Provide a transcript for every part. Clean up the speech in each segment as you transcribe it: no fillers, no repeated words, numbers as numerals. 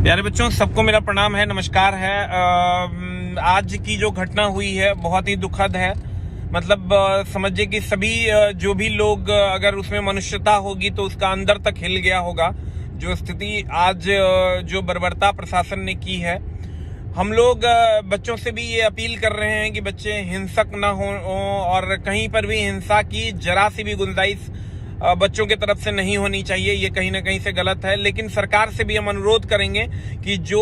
प्यारे बच्चों, सबको मेरा प्रणाम है, नमस्कार है। आज की जो घटना हुई है बहुत ही दुखद है। मतलब समझिए कि सभी जो भी लोग अगर उसमें मनुष्यता होगी तो उसका अंदर तक हिल गया होगा। जो स्थिति आज जो बर्बरता प्रशासन ने की है, हम लोग बच्चों से भी ये अपील कर रहे हैं कि बच्चे हिंसक ना हो और कहीं पर भी हिंसा की जरा सी भी गुंजाइश बच्चों की तरफ से नहीं होनी चाहिए। ये कहीं ना कहीं से गलत है। लेकिन सरकार से भी हम अनुरोध करेंगे कि जो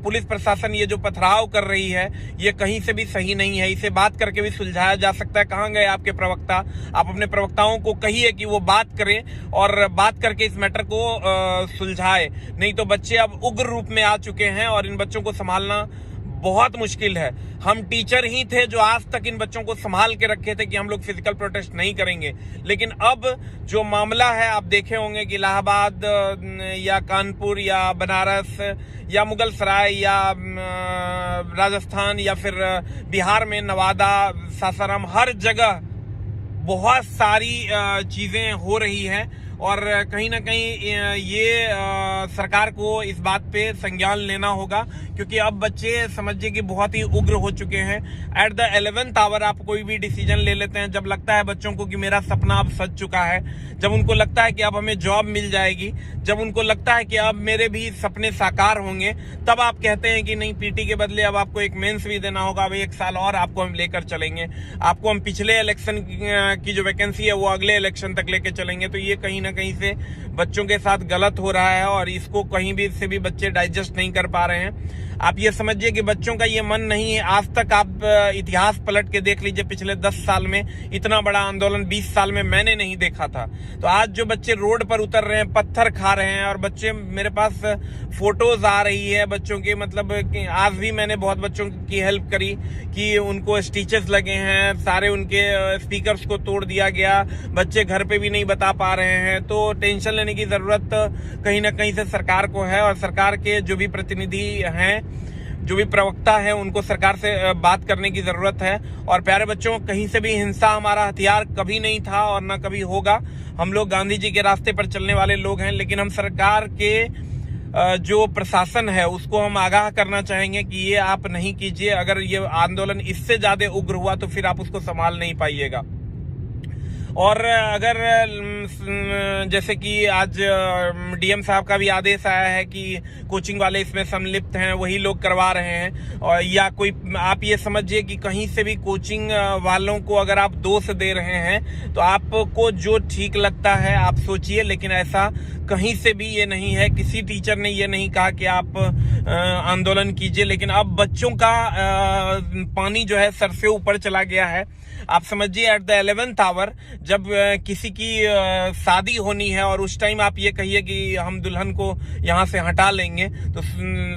पुलिस प्रशासन ये जो पथराव कर रही है ये कहीं से भी सही नहीं है। इसे बात करके भी सुलझाया जा सकता है। कहाँ गए आपके प्रवक्ता? आप अपने प्रवक्ताओं को कहिए कि वो बात करें और बात करके इस मैटर को सुलझाए। नहीं तो बच्चे अब उग्र रूप में आ चुके हैं और इन बच्चों को संभालना बहुत मुश्किल है। हम टीचर ही थे जो आज तक इन बच्चों को संभाल के रखे थे कि हम लोग फिजिकल प्रोटेस्ट नहीं करेंगे। लेकिन अब जो मामला है, आप देखे होंगे कि इलाहाबाद या कानपुर या बनारस या मुगलसराय या राजस्थान या फिर बिहार में नवादा, सासाराम, हर जगह बहुत सारी चीजें हो रही हैं और कहीं ना कहीं ये सरकार को इस बात पे संज्ञान लेना होगा, क्योंकि अब बच्चे समझिए कि बहुत ही उग्र हो चुके हैं। एट द 11th आवर आप कोई भी डिसीजन ले लेते हैं। जब लगता है बच्चों को कि मेरा सपना अब सज चुका है, जब उनको लगता है कि अब हमें जॉब मिल जाएगी, जब उनको लगता है कि अब मेरे भी सपने साकार होंगे, तब आप कहते हैं कि नहीं, पीटी के बदले अब आपको एक मेंस भी देना होगा, अब 1 साल और आपको हम लेकर चलेंगे, आपको हम पिछले इलेक्शन की जो वैकेंसी है वो अगले इलेक्शन तक लेकर चलेंगे। तो ये कहीं ना कहीं से बच्चों के साथ गलत हो रहा है और इसको कहीं भी से भी बच्चे डाइजेस्ट नहीं कर पा रहे हैं। आप ये समझिए कि बच्चों का ये मन नहीं है। आज तक आप इतिहास पलट के देख लीजिए, पिछले 10 साल में इतना बड़ा आंदोलन 20 साल में मैंने नहीं देखा था। तो आज जो बच्चे रोड पर उतर रहे हैं, पत्थर खा रहे हैं और बच्चे, मेरे पास फोटोज आ रही है बच्चों के, मतलब आज भी मैंने बहुत बच्चों की हेल्प करी कि उनको स्टिचेस लगे हैं, सारे उनके स्पीकर्स को तोड़ दिया गया, बच्चे घर पे भी नहीं बता पा रहे हैं। तो टेंशन लेने की जरूरत कहीं ना कहीं से सरकार को है और सरकार के जो भी प्रतिनिधि हैं, जो भी प्रवक्ता है, उनको सरकार से बात करने की जरूरत है। और प्यारे बच्चों, कहीं से भी हिंसा हमारा हथियार कभी नहीं था और ना कभी होगा। हम लोग गांधी जी के रास्ते पर चलने वाले लोग हैं। लेकिन हम सरकार के जो प्रशासन है उसको हम आगाह करना चाहेंगे कि ये आप नहीं कीजिए। अगर ये आंदोलन इससे ज्यादा उग्र हुआ तो फिर आप उसको संभाल नहीं पाइएगा। और अगर जैसे कि आज डीएम साहब का भी आदेश आया है कि कोचिंग वाले इसमें सम्मिलित हैं, वही लोग करवा रहे हैं, और या कोई, आप ये समझिए कि कहीं से भी कोचिंग वालों को अगर आप दोष दे रहे हैं तो आपको जो ठीक लगता है आप सोचिए। लेकिन ऐसा कहीं से भी ये नहीं है। किसी टीचर ने ये नहीं कहा कि आप आंदोलन कीजिए। लेकिन अब बच्चों का पानी जो है सर से ऊपर चला गया है। आप समझिए, एट द 11th आवर जब किसी की शादी होनी है और उस टाइम आप ये कहिए कि हम दुल्हन को यहाँ से हटा लेंगे, तो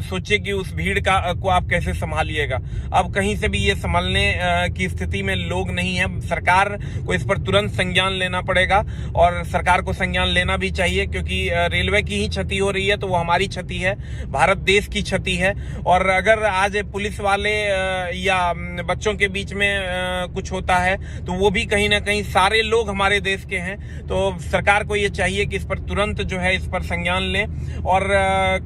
सोचिए कि उस भीड़ को आप कैसे संभालिएगा। अब कहीं से भी ये संभालने की स्थिति में लोग नहीं है। सरकार को इस पर तुरंत संज्ञान लेना पड़ेगा और सरकार को संज्ञान लेना भी चाहिए, क्योंकि रेलवे की ही क्षति हो रही है तो वो हमारी क्षति है, भारत देश की क्षति है। और अगर आज पुलिस वाले या बच्चों के बीच में कुछ होता है तो वो भी कहीं ना कहीं सारे लोग हमारे देश के हैं। तो सरकार को ये चाहिए कि इस पर तुरंत जो है इस पर संज्ञान लें। और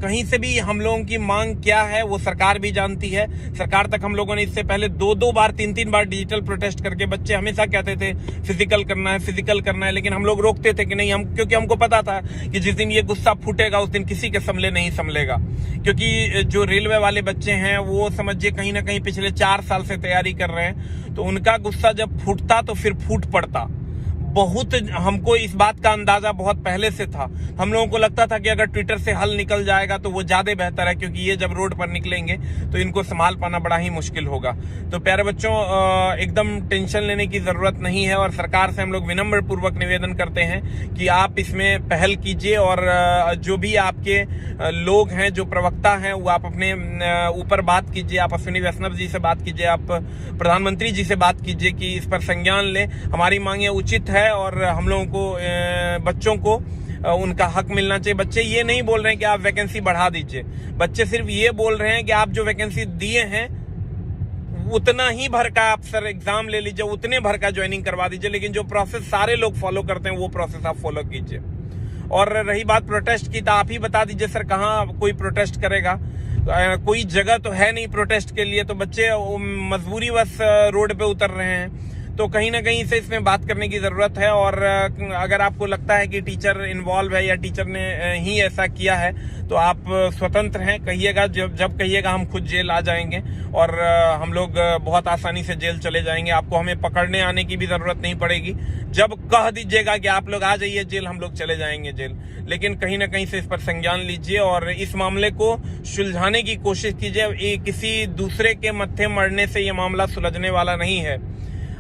कहीं से भी हम लोगों की मांग क्या है वो सरकार भी जानती है। सरकार तक हम लोगों ने इससे पहले 2-2 बार 3-3 बार डिजिटल प्रोटेस्ट करके, बच्चे हमेशा कहते थे फिजिकल करना है, फिजिकल करना है, लेकिन हम लोग रोकते थे कि नहीं, हम, क्योंकि हमको पता था कि जिस दिन ये गुस्सा फूटेगा उस दिन किसी के संभले नहीं संभलेगा। क्योंकि जो रेलवे वाले बच्चे हैं वो समझिए कहीं ना कहीं पिछले 4 साल से तैयारी कर रहे हैं, तो उनका गुस्सा जब फूटता तो फिर फूट पड़ता। बहुत, हमको इस बात का अंदाजा बहुत पहले से था। हम लोगों को लगता था कि अगर ट्विटर से हल निकल जाएगा तो वो ज्यादा बेहतर है, क्योंकि ये जब रोड पर निकलेंगे तो इनको संभाल पाना बड़ा ही मुश्किल होगा। तो प्यारे बच्चों, एकदम टेंशन लेने की जरूरत नहीं है और सरकार से हम लोग विनम्र पूर्वक निवेदन करते हैं कि आप इसमें पहल कीजिए और जो भी आपके लोग हैं, जो प्रवक्ता हैं, वो आप अपने ऊपर बात कीजिए। आप अश्विनी वैष्णव जी से बात कीजिए, आप प्रधानमंत्री जी से बात कीजिए कि इस पर संज्ञान लें। हमारी मांगे उचित है और हम लोगों को, बच्चों को उनका हक मिलना चाहिए। बच्चे ये नहीं बोल रहे हैं कि आप वैकेंसी बढ़ा दीजिए, बच्चे सिर्फ ये बोल रहे हैं कि आप जो वैकेंसी दिए हैं उतना ही भर का आप सर एग्जाम ले लीजिए, उतने भर का ज्वाइनिंग करवा दीजिए, लेकिन जो प्रोसेस सारे लोग फॉलो करते हैं वो प्रोसेस आप फॉलो कीजिए। और रही बात प्रोटेस्ट की, तो आप ही बता दीजिए सर, कहाँ कोई प्रोटेस्ट करेगा? कोई जगह तो है नहीं प्रोटेस्ट के लिए, तो बच्चे मजबूरी बस रोड पे उतर रहे हैं। तो कहीं ना कहीं से इसमें बात करने की जरूरत है। और अगर आपको लगता है कि टीचर इन्वॉल्व है या टीचर ने ही ऐसा किया है, तो आप स्वतंत्र हैं, कहिएगा। जब कहिएगा हम खुद जेल आ जाएंगे और हम लोग बहुत आसानी से जेल चले जाएंगे। आपको हमें पकड़ने आने की भी जरूरत नहीं पड़ेगी। जब कह दीजिएगा कि आप लोग आ जाइए जेल, हम लोग चले जाएंगे जेल। लेकिन कहीं ना कहीं से इस पर संज्ञान लीजिए और इस मामले को सुलझाने की कोशिश कीजिए। किसी दूसरे के मत्थे मरने से ये मामला सुलझने वाला नहीं है।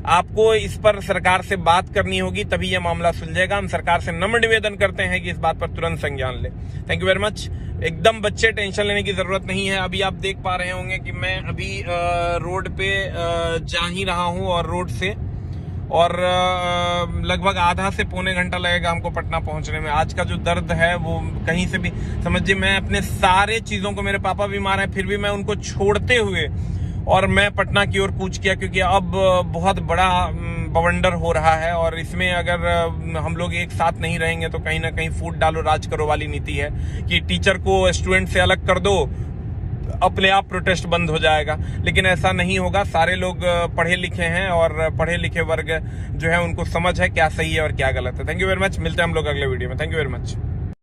आपको इस पर सरकार से बात करनी होगी, तभी यह मामला सुलझेगा। हम सरकार से नम्र निवेदन करते हैं कि इस बात पर तुरंत संज्ञान ले। Thank you very much. एकदम बच्चे टेंशन लेने की जरूरत नहीं है। अभी आप देख पा रहे होंगे कि मैं अभी रोड पे जा ही रहा हूं और रोड से, और लगभग आधा से पौने घंटा लगेगा हमको पटना पहुंचने में। आज का जो दर्द है वो कहीं से भी समझिए, मैं अपने सारे चीजों को, मेरे पापा बीमार हैं फिर भी मैं उनको छोड़ते हुए और मैं पटना की ओर कूच किया, क्योंकि अब बहुत बड़ा बवंडर हो रहा है। और इसमें अगर हम लोग एक साथ नहीं रहेंगे तो कहीं ना कहीं फूट डालो राज करो वाली नीति है कि टीचर को स्टूडेंट से अलग कर दो, अपने आप प्रोटेस्ट बंद हो जाएगा। लेकिन ऐसा नहीं होगा। सारे लोग पढ़े लिखे हैं और पढ़े लिखे वर्ग जो है उनको समझ है क्या सही है और क्या गलत है। Thank you very much. मिलते हैं हम लोग अगले वीडियो में। Thank you very much.